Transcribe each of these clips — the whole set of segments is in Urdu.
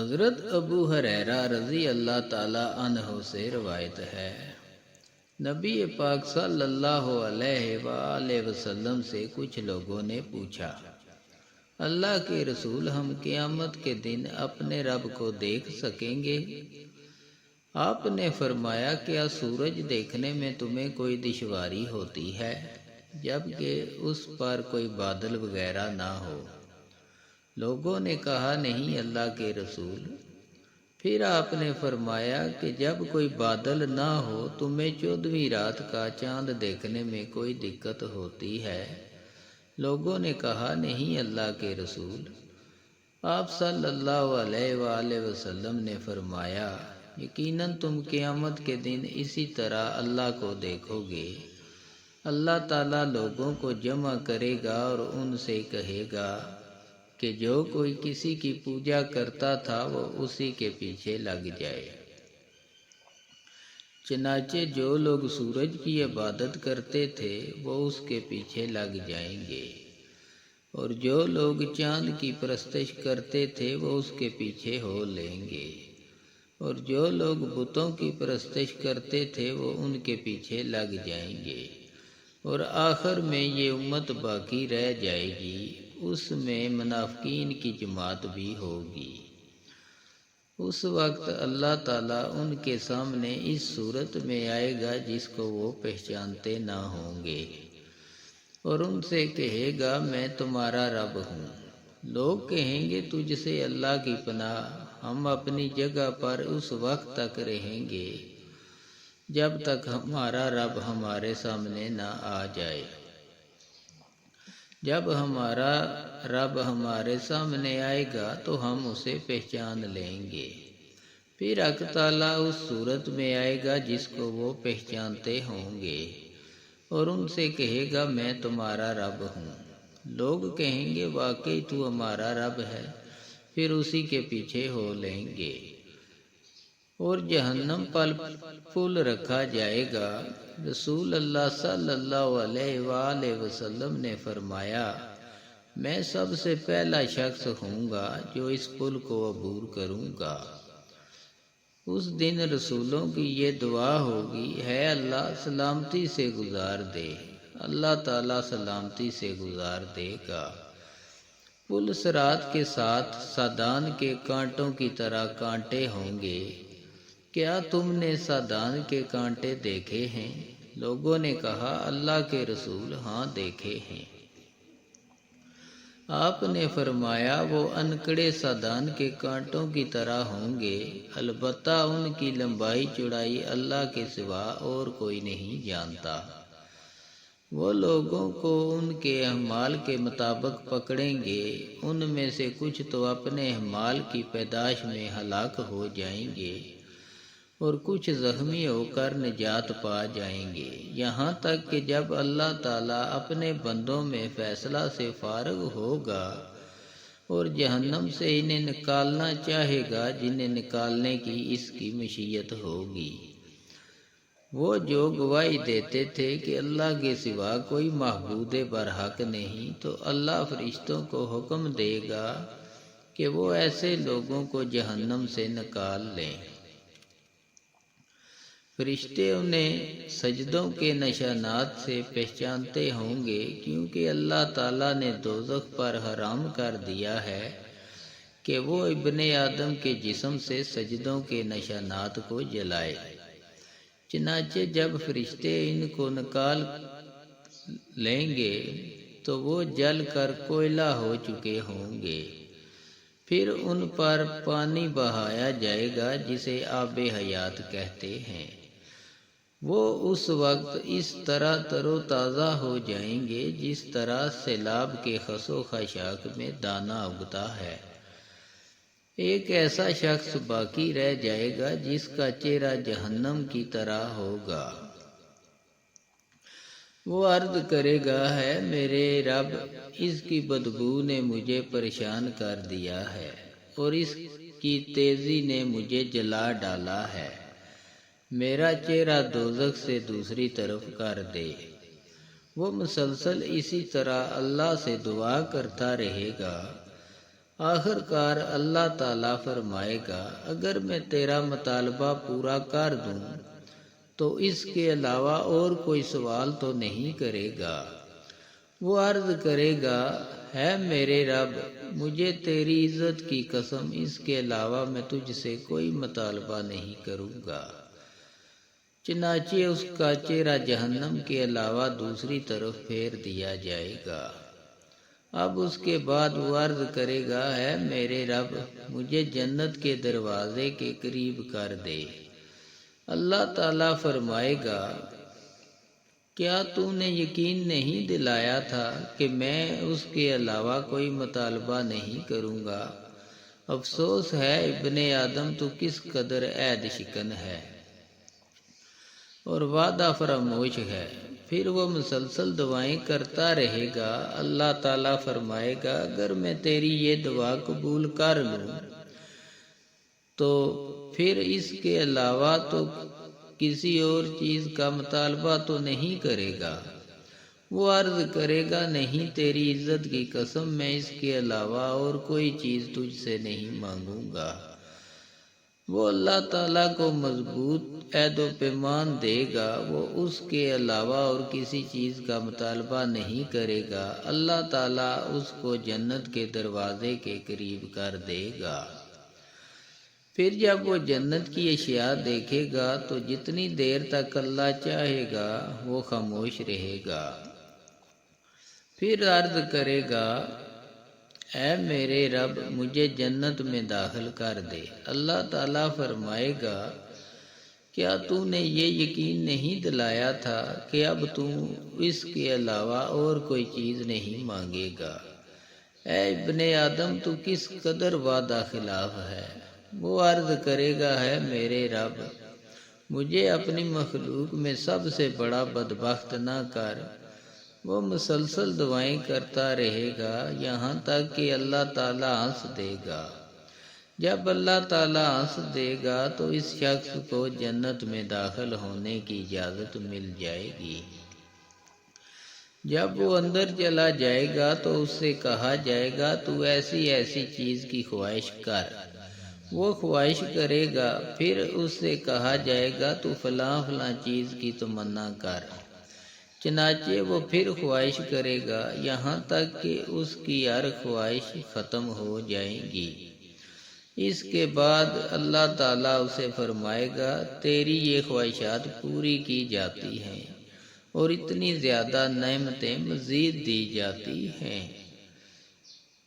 حضرت ابو ہریرہ رضی اللہ تعالی عنہ سے روایت ہے، نبی پاک صلی اللہ علیہ وآلہ وسلم سے کچھ لوگوں نے پوچھا، اللہ کے رسول ہم قیامت کے دن اپنے رب کو دیکھ سکیں گے؟ آپ نے فرمایا، کیا سورج دیکھنے میں تمہیں کوئی دشواری ہوتی ہے جبکہ اس پر کوئی بادل وغیرہ نہ ہو؟ لوگوں نے کہا، نہیں اللہ کے رسول۔ پھر آپ نے فرمایا کہ جب کوئی بادل نہ ہو تمہیں 14ویں رات کا چاند دیکھنے میں کوئی دقت ہوتی ہے؟ لوگوں نے کہا، نہیں اللہ کے رسول۔ آپ صلی اللہ علیہ وآلہ وسلم نے فرمایا، یقیناً تم قیامت کے دن اسی طرح اللہ کو دیکھو گے۔ اللہ تعالیٰ لوگوں کو جمع کرے گا اور ان سے کہے گا کہ جو کوئی کسی کی پوجا کرتا تھا وہ اسی کے پیچھے لگ جائے۔ چنانچہ جو لوگ سورج کی عبادت کرتے تھے وہ اس کے پیچھے لگ جائیں گے، اور جو لوگ چاند کی پرستش کرتے تھے وہ اس کے پیچھے ہو لیں گے، اور جو لوگ بتوں کی پرستش کرتے تھے وہ ان کے پیچھے لگ جائیں گے، اور آخر میں یہ امت باقی رہ جائے گی، اس میں منافقین کی جماعت بھی ہوگی۔ اس وقت اللہ تعالیٰ ان کے سامنے اس صورت میں آئے گا جس کو وہ پہچانتے نہ ہوں گے، اور ان سے کہے گا، میں تمہارا رب ہوں۔ لوگ کہیں گے، تجھ سے اللہ کی پناہ، ہم اپنی جگہ پر اس وقت تک رہیں گے جب تک ہمارا رب ہمارے سامنے نہ آ جائے۔ جب ہمارا رب ہمارے سامنے آئے گا تو ہم اسے پہچان لیں گے۔ پھر حق تعالیٰ اس صورت میں آئے گا جس کو وہ پہچانتے ہوں گے، اور ان سے کہے گا، میں تمہارا رب ہوں۔ لوگ کہیں گے، واقعی تو ہمارا رب ہے۔ پھر اسی کے پیچھے ہو لیں گے، اور جہنم پر پل رکھا جائے گا۔ رسول اللہ صلی اللہ علیہ وآلہ وسلم نے فرمایا، میں سب سے پہلا شخص ہوں گا جو اس پل کو عبور کروں گا۔ اس دن رسولوں کی یہ دعا ہوگی، ہے اللہ سلامتی سے گزار دے۔ اللہ تعالیٰ سلامتی سے گزار دے گا۔ پل صراط کے ساتھ سادان کے کانٹوں کی طرح کانٹے ہوں گے۔ کیا تم نے سادان کے کانٹے دیکھے ہیں؟ لوگوں نے کہا، اللہ کے رسول، ہاں دیکھے ہیں۔ آپ نے فرمایا، وہ انکڑے سادان کے کانٹوں کی طرح ہوں گے، البتہ ان کی لمبائی چوڑائی اللہ کے سوا اور کوئی نہیں جانتا۔ وہ لوگوں کو ان کے اعمال کے مطابق پکڑیں گے، ان میں سے کچھ تو اپنے اعمال کی پیدائش میں ہلاک ہو جائیں گے، اور کچھ زخمی ہو کر نجات پا جائیں گے، یہاں تک کہ جب اللہ تعالیٰ اپنے بندوں میں فیصلہ سے فارغ ہوگا اور جہنم سے انہیں نکالنا چاہے گا جنہیں نکالنے کی اس کی مشیت ہوگی۔ وہ جو گواہی دیتے تھے کہ اللہ کے سوا کوئی معبود برحق نہیں، تو اللہ فرشتوں کو حکم دے گا کہ وہ ایسے لوگوں کو جہنم سے نکال لیں۔ فرشتے انہیں سجدوں کے نشانات سے پہچانتے ہوں گے، کیونکہ اللہ تعالیٰ نے دوزخ پر حرام کر دیا ہے کہ وہ ابن آدم کے جسم سے سجدوں کے نشانات کو جلائے۔ چنانچہ جب فرشتے ان کو نکال لیں گے تو وہ جل کر کوئلہ ہو چکے ہوں گے۔ پھر ان پر پانی بہایا جائے گا جسے آب حیات کہتے ہیں۔ وہ اس وقت اس طرح تر و تازہ ہو جائیں گے جس طرح سیلاب کے خس و خاشاک میں دانہ اگتا ہے۔ ایک ایسا شخص باقی رہ جائے گا جس کا چہرہ جہنم کی طرح ہوگا۔ وہ عرض کرے گا، ہے میرے رب، اس کی بدبو نے مجھے پریشان کر دیا ہے، اور اس کی تیزی نے مجھے جلا ڈالا ہے۔ میرا چہرہ دوزخ سے دوسری طرف کر دے۔ وہ مسلسل اسی طرح اللہ سے دعا کرتا رہے گا۔ آخر کار اللہ تعالیٰ فرمائے گا اگر میں تیرا مطالبہ پورا کر دوں تو اس کے علاوہ اور کوئی سوال تو نہیں کرے گا۔ وہ عرض کرے گا ہے میرے رب مجھے تیری عزت کی قسم اس کے علاوہ میں تجھ سے کوئی مطالبہ نہیں کروں گا۔ چنانچہ اس کا چہرہ جہنم کے علاوہ دوسری طرف پھیر دیا جائے گا۔ اب اس کے بعد وہ عرض کرے گا ہے میرے رب مجھے جنت کے دروازے کے قریب کر دے۔ اللہ تعالیٰ فرمائے گا کیا تو نے یقین نہیں دلایا تھا کہ میں اس کے علاوہ کوئی مطالبہ نہیں کروں گا؟ افسوس ہے ابن آدم تو کس قدر عہد شکن ہے اور وعدہ فراموش ہے۔ پھر وہ مسلسل دعائیں کرتا رہے گا۔ اللہ تعالیٰ فرمائے گا اگر میں تیری یہ دعا قبول کر لوں تو پھر اس کے علاوہ تو کسی اور چیز کا مطالبہ تو نہیں کرے گا۔ وہ عرض کرے گا نہیں تیری عزت کی قسم میں اس کے علاوہ اور کوئی چیز تجھ سے نہیں مانگوں گا۔ وہ اللہ تعالیٰ کو مضبوط عہد و پیمان دے گا، وہ اس کے علاوہ اور کسی چیز کا مطالبہ نہیں کرے گا۔ اللہ تعالیٰ اس کو جنت کے دروازے کے قریب کر دے گا۔ پھر جب وہ جنت کی اشیاء دیکھے گا تو جتنی دیر تک اللہ چاہے گا وہ خاموش رہے گا۔ پھر عرض کرے گا اے میرے رب مجھے جنت میں داخل کر دے۔ اللہ تعالیٰ فرمائے گا کیا تو نے یہ یقین نہیں دلایا تھا کہ اب تو اس کے علاوہ اور کوئی چیز نہیں مانگے گا؟ اے ابن آدم تو کس قدر وعدہ خلاف ہے۔ وہ عرض کرے گا ہے میرے رب مجھے اپنی مخلوق میں سب سے بڑا بدبخت نہ کر۔ وہ مسلسل دعائیں کرتا رہے گا یہاں تک کہ اللہ تعالیٰ ہنس دے گا۔ جب اللہ تعالیٰ ہنس دے گا تو اس شخص کو جنت میں داخل ہونے کی اجازت مل جائے گی۔ جب وہ اندر چلا جائے گا تو اس سے کہا جائے گا تو ایسی ایسی چیز کی خواہش کر۔ وہ خواہش کرے گا، پھر اس سے کہا جائے گا تو فلاں فلاں چیز کی تمنا کر۔ چنانچہ وہ پھر خواہش کرے گا یہاں تک کہ اس کی ہر خواہش ختم ہو جائے گی۔ اس کے بعد اللہ تعالیٰ اسے فرمائے گا تیری یہ خواہشات پوری کی جاتی ہیں اور اتنی زیادہ نعمتیں مزید دی جاتی ہیں۔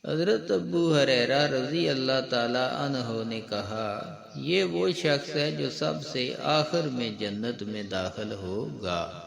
حضرت ابو ہریرہ رضی اللہ تعالیٰ عنہ نے کہا یہ وہ شخص ہے جو سب سے آخر میں جنت میں داخل ہوگا۔